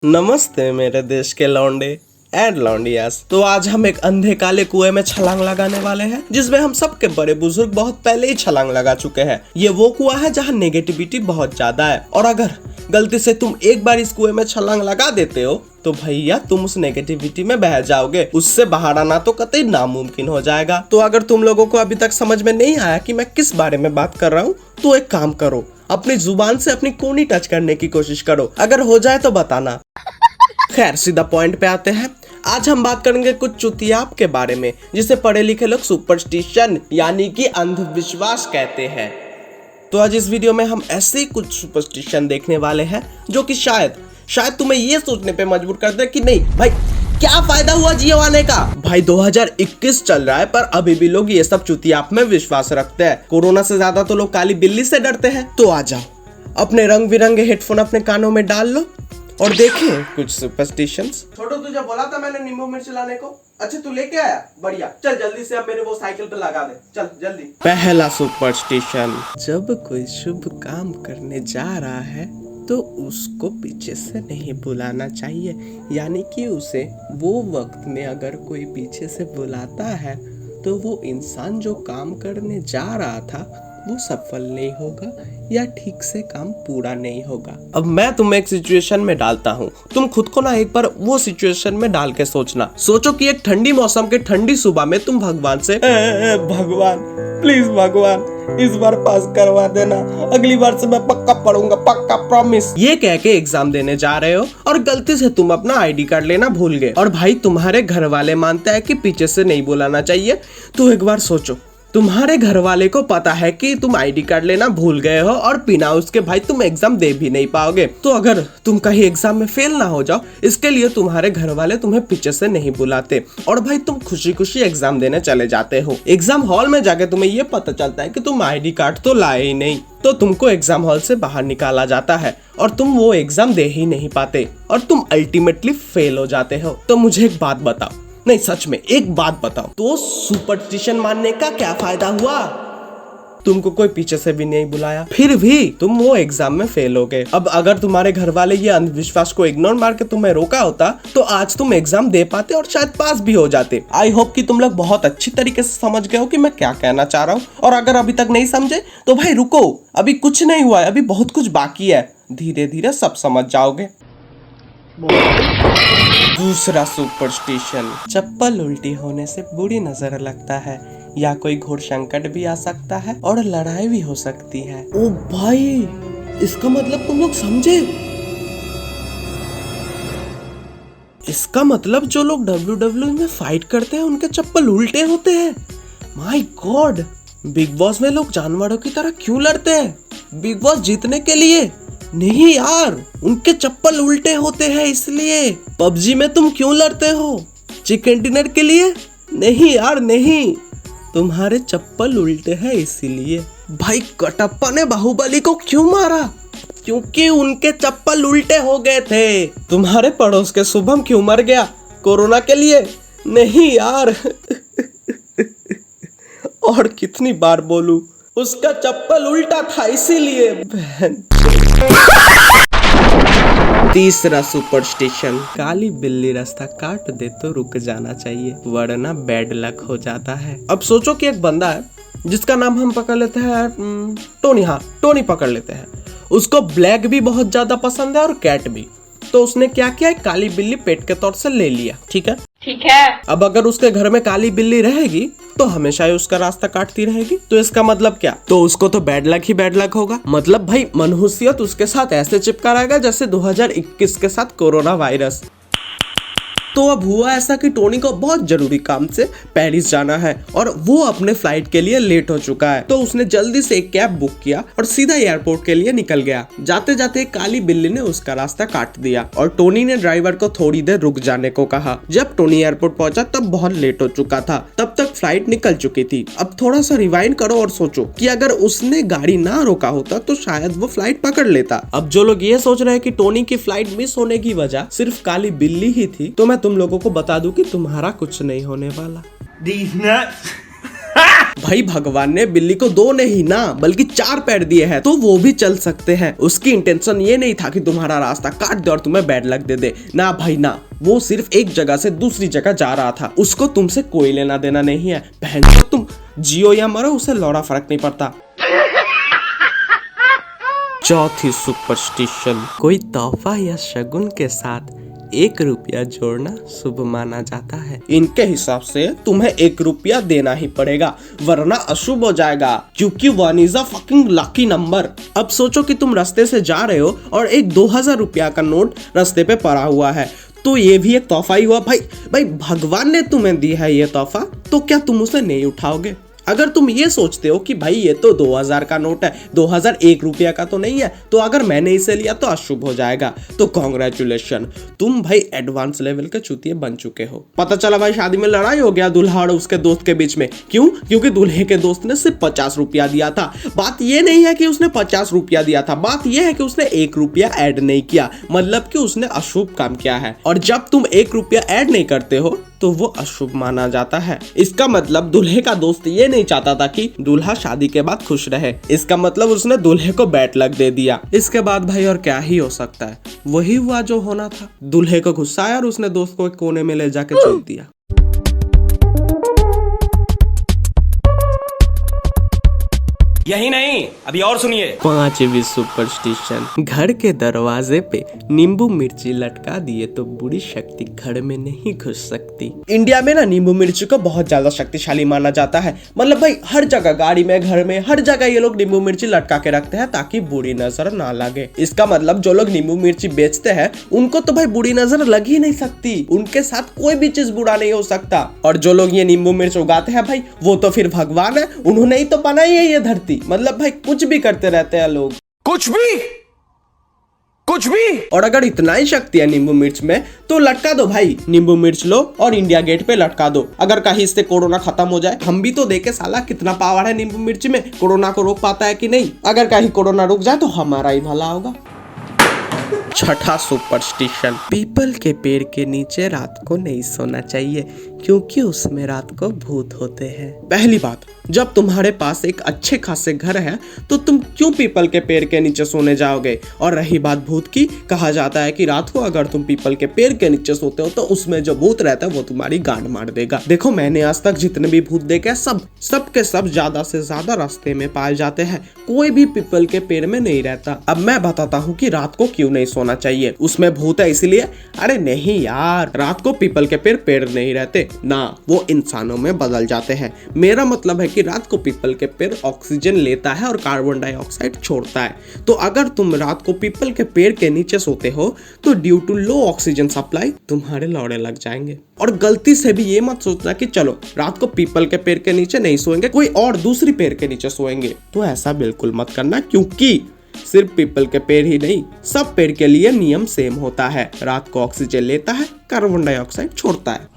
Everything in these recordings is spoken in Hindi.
नमस्ते मेरे देश के लौंडे एंड लौंडियास। तो आज हम एक अंधे काले कुएं में छलांग लगाने वाले हैं, जिसमें हम सबके बड़े बुजुर्ग बहुत पहले ही छलांग लगा चुके हैं। ये वो कुआं है जहाँ नेगेटिविटी बहुत ज्यादा है, और अगर गलती से तुम एक बार इस कुएं में छलांग लगा देते हो तो भैया तुम उस नेगेटिविटी में बह जाओगे। उससे बाहर आना तो कतई नामुमकिन हो जाएगा। तो अगर तुम लोगों को अभी तक समझ में नहीं आया कि मैं किस बारे में बात कर रहा हूँ, तो एक काम करो, अपनी जुबान से अपनी कोनी टच करने की कोशिश करो। अगर हो जाए तो बताना। खैर, सीधा पॉइंट पे आते हैं। आज हम बात करेंगे कुछ चुतियाप के बारे में, जिसे पढ़े लिखे लोग सुपरस्टिशन यानी कि अंधविश्वास कहते हैं। तो आज इस वीडियो में हम ऐसे ही कुछ सुपरस्टिशन देखने वाले हैं जो कि शायद तुम्हें ये सोचने पे मजबूर कर दे कि नहीं भाई, क्या फायदा हुआ जियो आने का। भाई 2021 चल रहा है, पर अभी भी लोग ये सब चुतियाप में विश्वास रखते हैं। कोरोना से ज्यादा तो लोग काली बिल्ली से डरते हैं। तो आ जाओ, अपने रंग बिरंगे हेडफोन अपने कानों में डाल लो और देखें कुछ सुपरस्टिशंस। छोटू, तुझे बोला था मैंने नींबू मिर्च लाने को। अच्छा, तू लेके आया, बढ़िया। चल जल्दी से अब मेरे वो साइकिल पे लगा दे, चल जल्दी। पहला सुपरस्टिशन, जब कोई शुभ काम करने जा रहा है तो उसको पीछे से नहीं बुलाना चाहिए। यानी कि उसे वो वक्त में अगर कोई पीछे से बुलाता है तो वो इंसान जो काम करने जा रहा था वो सफल नहीं होगा या ठीक से काम पूरा नहीं होगा। अब मैं तुम्हें एक सिचुएशन में डालता हूँ, तुम खुद को ना एक बार वो सिचुएशन में डाल के सोचना। सोचो कि एक ठंडी मौसम के ठंडी सुबह में तुम भगवान से भगवान प्लीज भगवान इस बार पास करवा देना, अगली बार से मैं पक्का पढ़ूंगा, पक्का प्रॉमिस, ये कह के एग्जाम देने जा रहे हो और गलती से तुम अपना आईडी कार्ड लेना भूल गए। और भाई तुम्हारे घर वाले मानते हैं कि पीछे से नहीं बुलाना चाहिए। तो एक बार सोचो, तुम्हारे घर वाले को पता है कि तुम आईडी कार्ड लेना भूल गए हो और बिना उसके भाई तुम एग्जाम दे भी नहीं पाओगे। तो अगर तुम कहीं एग्जाम में फेल ना हो जाओ, इसके लिए तुम्हारे घर वाले तुम्हें पीछे से नहीं बुलाते और भाई तुम खुशी खुशी एग्जाम देने चले जाते हो। एग्जाम हॉल में जाके तुम्हें ये पता चलता है कि तुम आईडी कार्ड तो लाए ही नहीं, तो तुमको एग्जाम हॉल से बाहर निकाला जाता है और तुम वो एग्जाम दे ही नहीं पाते और तुम अल्टीमेटली फेल हो जाते हो। तो मुझे एक बात बताओ, नहीं सच में एक बात बताओ, तो सुपरस्टिशन मानने का क्या फायदा हुआ? तुमको कोई पीछे से भी नहीं बुलाया, फिर भी तुम वो एग्जाम में फेल हो गए। अब अगर तुम्हारे घर वाले ये अंधविश्वास को इग्नोर मार के तुम्हें रोका होता तो आज तुम एग्जाम दे पाते और शायद पास भी हो जाते। आई होप कि तुम लोग बहुत अच्छी तरीके से समझ गए हो कि मैं क्या कहना चाह रहा हूँ। और अगर अभी तक नहीं समझे तो भाई रुको, अभी कुछ नहीं हुआ है, अभी बहुत कुछ बाकी है, धीरे धीरे सब समझ जाओगे। दूसरा सुपरस्टिशन, चप्पल उल्टी होने से बुरी नजर लगता है या कोई घोर संकट भी आ सकता है और लड़ाई भी हो सकती है। ओ भाई, इसका मतलब तुम लोग समझे? इसका मतलब जो लोग WWE में फाइट करते हैं उनके चप्पल उल्टे होते हैं। माय गॉड, बिग बॉस में लोग जानवरों की तरह क्यों लड़ते हैं? बिग बॉस जीतने के लिए? नहीं यार, उनके चप्पल उल्टे होते हैं इसलिए। पबजी में तुम क्यों लड़ते हो? चिकन डिनर के लिए? नहीं यार नहीं, तुम्हारे चप्पल उल्टे हैं इसीलिए। भाई कटप्पा ने बाहुबली को क्यों मारा? क्योंकि उनके चप्पल उल्टे हो गए थे। तुम्हारे पड़ोस के शुभम क्यों मर गया? कोरोना के लिए? नहीं यार और कितनी बार बोलूं, उसका चप्पल उल्टा था इसीलिए। तीसरा सुपरस्टिशन, काली बिल्ली रास्ता काट दे तो रुक जाना चाहिए वरना बैड लक हो जाता है। अब सोचो कि एक बंदा है जिसका नाम हम पकड़ लेते हैं टोनी। हाँ, टोनी पकड़ लेते हैं। उसको ब्लैक भी बहुत ज्यादा पसंद है और कैट भी। तो उसने क्या किया, एक काली बिल्ली पेट के तौर से ले लिया। ठीक है। अब अगर उसके घर में काली बिल्ली रहेगी तो हमेशा ही उसका रास्ता काटती रहेगी। तो इसका मतलब क्या? तो उसको तो बैड लक ही बैड लक होगा। मतलब भाई मनहूसियत उसके साथ ऐसे चिपका रहेगा जैसे 2021 के साथ कोरोना वायरस। तो अब हुआ ऐसा कि टोनी को बहुत जरूरी काम से पेरिस जाना है और वो अपने फ्लाइट के लिए लेट हो चुका है। तो उसने जल्दी से एक कैब बुक किया और सीधा एयरपोर्ट के लिए निकल गया। जाते जाते काली बिल्ली ने उसका रास्ता काट दिया और टोनी ने ड्राइवर को थोड़ी देर रुक जाने को कहा। जब टोनी एयरपोर्ट पहुंचा तब बहुत लेट हो चुका था, तब तक फ्लाइट निकल चुकी थी। अब थोड़ा सा रिवाइंड करो और सोचो कि अगर उसने गाड़ी ना रोका होता तो शायद वो फ्लाइट पकड़ लेता। अब जो लोग ये सोच रहे हैं कि टोनी की फ्लाइट मिस होने की वजह सिर्फ काली बिल्ली ही थी, तो मैं तुम लोगों को बता दूं कि तुम्हारा कुछ नहीं होने वाला। भाई भगवान ने बिल्ली को 2 नहीं ना बल्कि 4 पैर दिए हैं, तो वो भी चल सकते हैं। उसकी इंटेंशन ये नहीं था कि तुम्हारा रास्ता काट दे और तुम्हें बैड लक दे दे, ना भाई ना। वो सिर्फ एक जगह से दूसरी जगह जा रहा था, उसको तुमसे कोई लेना देना नहीं है। बहन, तुम जियो या मरो, उसे लौड़ा फर्क नहीं पड़ता। चौथी सुपरस्टिशन, कोई तोहफा या शगुन के साथ 1 रुपया जोड़ना शुभ माना जाता है। इनके हिसाब से तुम्हें 1 रुपया देना ही पड़ेगा वरना अशुभ हो जाएगा, क्योंकि 1 is a fucking lucky number. अब सोचो कि तुम रास्ते से जा रहे हो और एक 2000 रुपया का नोट रास्ते पे पड़ा हुआ है, तो ये भी एक तोहफा ही हुआ। भाई भगवान ने तुम्हें दी है ये तोहफा, तो क्या तुम उसे नहीं उठाओगे? अगर तुम ये सोचते हो कि भाई ये तो 2000 का नोट है, 2000 1 रुपया का तो नहीं है, तो अगर मैंने इसे लिया तो अशुभ हो जाएगा, तो कॉन्ग्रेचुलेशन, तुम भाई एडवांस लेवल के चूतिए बन चुके हो। पता चला भाई शादी में लड़ाई हो गया दूल्हा और उसके दोस्त के बीच में। क्यों? क्योंकि दूल्हे के दोस्त ने सिर्फ 50 रुपया दिया था। बात ये नहीं है कि उसने 50 रुपया दिया था, बात यह है कि उसने 1 रुपया ऐड नहीं किया, मतलब कि उसने अशुभ काम किया है। और जब तुम 1 रुपया ऐड नहीं करते हो तो वो अशुभ माना जाता है। इसका मतलब दूल्हे का दोस्त ये नहीं चाहता था कि दूल्हा शादी के बाद खुश रहे, इसका मतलब उसने दूल्हे को बैड लक दे दिया। इसके बाद भाई और क्या ही हो सकता है, वही हुआ जो होना था। दूल्हे को गुस्सा आया और उसने दोस्त को एक कोने में ले जाके छोड़ दिया। यही नहीं, अभी और सुनिए। 5वीं सुपरस्टिशन, घर के दरवाजे पे नींबू मिर्ची लटका दिए तो बुरी शक्ति घर में नहीं घुस सकती। इंडिया में ना नींबू मिर्ची को बहुत ज्यादा शक्तिशाली माना जाता है। मतलब भाई हर जगह, गाड़ी में, घर में, हर जगह ये लोग नींबू मिर्ची लटका के रखते हैं ताकि बुरी नजर ना लगे। इसका मतलब जो लोग नींबू मिर्ची बेचते हैं उनको तो भाई बुरी नजर लग ही नहीं सकती, उनके साथ कोई भी चीज बुरा नहीं हो सकता। और जो लोग ये नींबू मिर्च उगाते हैं भाई, वो तो फिर भगवान है, उन्होंने ही तो बनाई है ये धरती। मतलब भाई कुछ भी करते रहते हैं लोग, कुछ भी। और अगर इतना ही शक्ति है नींबू मिर्च में तो लटका दो भाई, नींबू मिर्च लो और इंडिया गेट पे लटका दो। अगर कहीं से कोरोना खत्म हो जाए, हम भी तो देखे साला कितना पावर है नींबू मिर्च में, कोरोना को रोक पाता है कि नहीं। अगर कहीं कोरोना रुक जाए तो हमारा ही भला होगा। 6ठा सुपरस्टिशन, पीपल के पेड़ के नीचे रात को नहीं सोना चाहिए क्योंकि उसमें रात को भूत होते हैं। पहली बात, जब तुम्हारे पास एक अच्छे खासे घर है तो तुम क्यों पीपल के पेड़ के नीचे सोने जाओगे? और रही बात भूत की, कहा जाता है कि रात को अगर तुम पीपल के पेड़ के नीचे सोते हो तो उसमें जो भूत रहता है वो तुम्हारी गांड मार देगा। देखो मैंने आज तक जितने भी भूत देखे सब के सब ज्यादा से ज्यादा रास्ते में पाए जाते हैं, कोई भी पीपल के पेड़ में नहीं रहता। अब मैं बताता हूँ कि रात को क्यों नहीं सोना चाहिए, उसमें भूत है इसलिए? अरे नहीं यार, रात को पीपल के पेड़ नहीं रहते ना, वो इंसानों में बदल जाते हैं। मेरा मतलब है कि रात को पीपल के पेड़ ऑक्सीजन लेता है और कार्बन डाइऑक्साइड छोड़ता है। तो अगर तुम रात को पीपल के पेड़ के नीचे सोते हो तो due to low oxygen supply तुम्हारे लौड़े लग जाएंगे। और गलती से भी ये मत सोचना कि चलो रात को पीपल के पेड़ के नीचे नहीं सोएंगे, कोई और दूसरी पेड़ के नीचे सोएंगे, तो ऐसा बिल्कुल मत करना, क्योंकि सिर्फ पीपल के पेड़ ही नहीं, सब पेड़ के लिए नियम सेम होता है। रात को ऑक्सीजन लेता है, कार्बन डाइऑक्साइड छोड़ता है।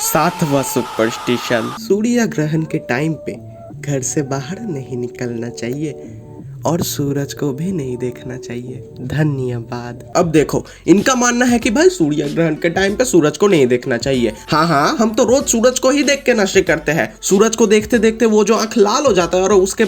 7वां सुपरस्टिशन, सूर्य ग्रहण के टाइम पे घर से बाहर नहीं निकलना चाहिए और सूरज को भी नहीं देखना चाहिए। धन्यवाद। अब देखो, इनका मानना है कि भाई सूर्य ग्रहण के टाइम पे सूरज को नहीं देखना चाहिए। हाँ, हम तो रोज सूरज को ही देख के नशे करते हैं। सूरज को देखते देखते वो जो आंख लाल हो जाता है और उसके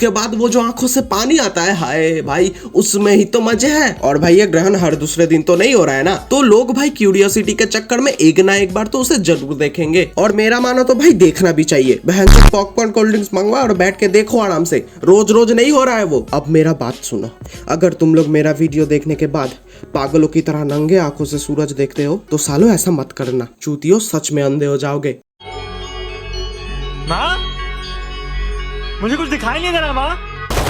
बाद वो जो आंखों से पानी आता है, हाय भाई, उसमें ही तो मजे है। और भाई ये ग्रहण हर दूसरे दिन तो नहीं हो रहा है ना, तो लोग भाई क्यूरियोसिटी के चक्कर में एक ना एक बार तो उसे जरूर देखेंगे। और मेरा मानो तो भाई देखना भी चाहिए। बहन से पॉपकॉर्न कोल्ड ड्रिंक्स मंगवा और बैठ के देखो आराम से, रोज नहीं हो रहा है वो। अब मेरा बात सुनो, अगर तुम लोग मेरा वीडियो देखने के बाद पागलों की तरह नंगे आंखों से सूरज देखते हो तो सालों ऐसा मत करना, चूतियों, सच में अंधे हो जाओगे। माँ, मुझे कुछ दिखाई नहीं दे रहा माँ।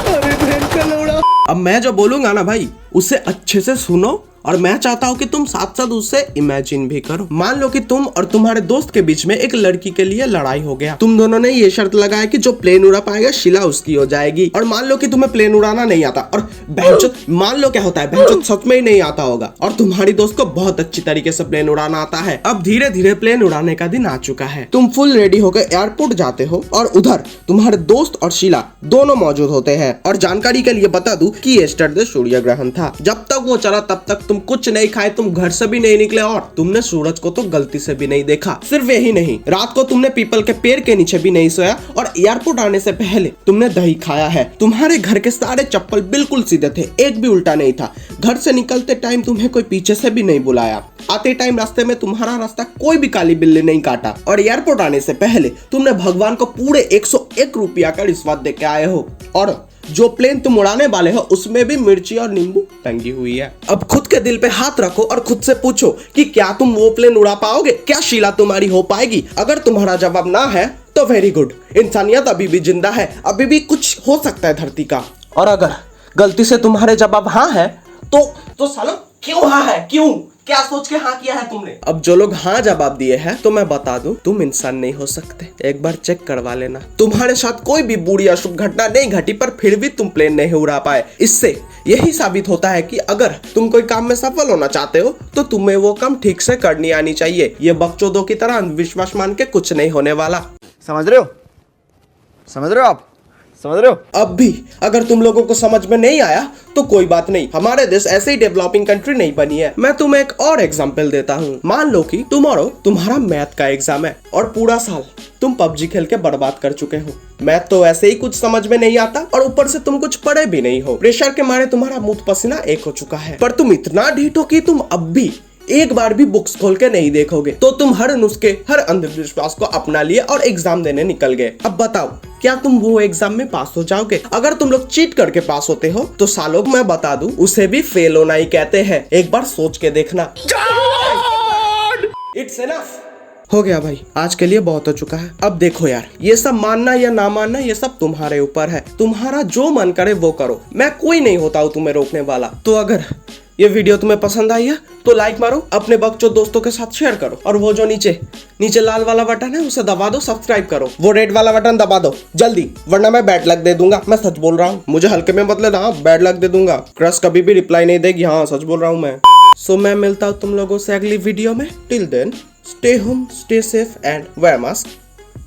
अरे बहन का लौड़ा। अब मैं जो बोलूंगा ना भाई, उसे अच्छे से सुनो और मैं चाहता हूँ कि तुम साथ साथ उससे इमेजिन भी करो। मान लो कि तुम और तुम्हारे दोस्त के बीच में एक लड़की के लिए लड़ाई हो गया। तुम दोनों ने ये शर्त लगाया कि जो प्लेन उड़ा पाएगा शिला उसकी हो जाएगी। और मान लो कि तुम्हें प्लेन उड़ाना नहीं आता, और बहनचोद, मान लो क्या होता है, बहनचोद सच में ही नहीं आता होगा, और तुम्हारी दोस्त को बहुत अच्छी तरीके से प्लेन उड़ाना आता है। अब धीरे धीरे प्लेन उड़ाने का दिन आ चुका है। तुम फुल रेडी होकर एयरपोर्ट जाते हो और उधर तुम्हारे दोस्त और शिला दोनों मौजूद होते हैं। और जानकारी के लिए बता दूं कि यस्टरडे सूर्य ग्रहण था। जब तक वो चला तब तक तुम कुछ नहीं खाए, तुम घर से भी नहीं निकले और तुमने सूरज को तो गलती से भी नहीं देखा। सिर्फ यही नहीं, रात को तुमने पीपल के पेड़ के नीचे भी नहीं सोया और एयरपोर्ट आने से पहले तुमने दही खाया है। तुम्हारे घर के सारे चप्पल बिल्कुल सीधे थे, एक भी उल्टा नहीं था। घर से निकलते टाइम तुम्हें कोई पीछे से भी नहीं बुलाया। आते टाइम रास्ते में तुम्हारा रास्ता कोई भी काली बिल्ली नहीं काटा और एयरपोर्ट आने से पहले तुमने भगवान को पूरे 101 रुपया का रिश्वत दे के आए हो और जो प्लेन तुम उड़ाने वाले हो उसमें भी मिर्ची और नींबू टंगी हुई है। अब खुद के दिल पे हाथ रखो और खुद से पूछो कि क्या तुम वो प्लेन उड़ा पाओगे? क्या शीला तुम्हारी हो पाएगी? अगर तुम्हारा जवाब ना है तो वेरी गुड, इंसानियत अभी भी जिंदा है, अभी भी कुछ हो सकता है धरती का। और अगर गलती से तुम्हारे जवाब हाँ है तो सालो क्यों हाँ है? क्यों? क्या सोच के हाँ किया है तुमने? अब जो लोग हाँ जवाब दिए हैं तो मैं बता दूं, तुम इंसान नहीं हो सकते। एक बार चेक करवा लेना। तुम्हारे साथ कोई भी बुरी अशुभ घटना नहीं घटी पर फिर भी तुम प्लेन नहीं उड़ा पाए। इससे यही साबित होता है कि अगर तुम कोई काम में सफल होना चाहते हो तो तुम्हें वो काम ठीक से करनी आनी चाहिए। ये बकचोदों की तरह अंधविश्वास मान के कुछ नहीं होने वाला। समझ रहे हो? समझ रहे हो आप? समझ रहे हो? अब भी अगर तुम लोगों को समझ में नहीं आया तो कोई बात नहीं, हमारे देश ऐसे ही डेवलपिंग कंट्री नहीं बनी है। मैं तुम्हें एक और एग्जांपल देता हूँ। मान लो कि टुमारो तुम्हारा मैथ का एग्जाम है और पूरा साल तुम पबजी खेल के बर्बाद कर चुके हो। मैथ तो ऐसे ही कुछ समझ में नहीं आता और ऊपर से तुम कुछ पढ़े भी नहीं हो। प्रेशर के मारे तुम्हारा मुंह पसीना एक हो चुका है, पर तुम इतना ढीठ हो कि तुम अब भी एक बार भी बुक्स खोल के नहीं देखोगे। तो तुम हर नुस्खे, हर अंधविश्वास को अपना लिए और एग्जाम देने निकल गए। अब बताओ, क्या तुम वो एग्जाम में पास हो जाओगे? अगर तुम लोग चीट करके पास होते हो तो सालों मैं बता दूं, उसे भी फेल होना ही कहते हैं। एक बार सोच के देखना। It's enough. हो गया भाई, आज के लिए बहुत हो चुका है। अब देखो यार, ये सब मानना या ना मानना ये सब तुम्हारे ऊपर है। तुम्हारा जो मन करे वो करो, मैं कोई नहीं होता हूँ तुम्हें रोकने वाला। तो अगर ये वीडियो तुम्हें पसंद आई है तो लाइक मारो, अपने बच्चों दोस्तों के साथ शेयर करो और वो जो नीचे लाल वाला बटन है उसे दबा दो, सब्सक्राइब करो। वो रेड वाला बटन दबा दो जल्दी, वरना मैं बैड लक दे दूंगा। मैं सच बोल रहा हूँ, मुझे हल्के में मत लेना। हाँ, बैड लक दे दूंगा। क्रश कभी भी रिप्लाई नहीं देगी। हाँ, सच बोल रहा हूँ मैं। सो मैं मिलता हूँ तुम लोगों से अगली वीडियो में। Till then stay home, stay safe and wear mask.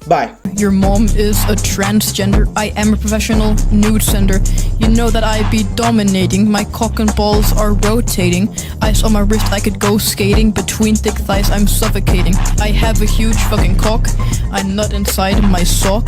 Bye. Your mom is a transgender. I am a professional nude sender. You know that I be dominating. My cock and balls are rotating. Ice on my wrist, I could go skating. Between thick thighs, I'm suffocating. I have a huge fucking cock. I'm not inside my sock.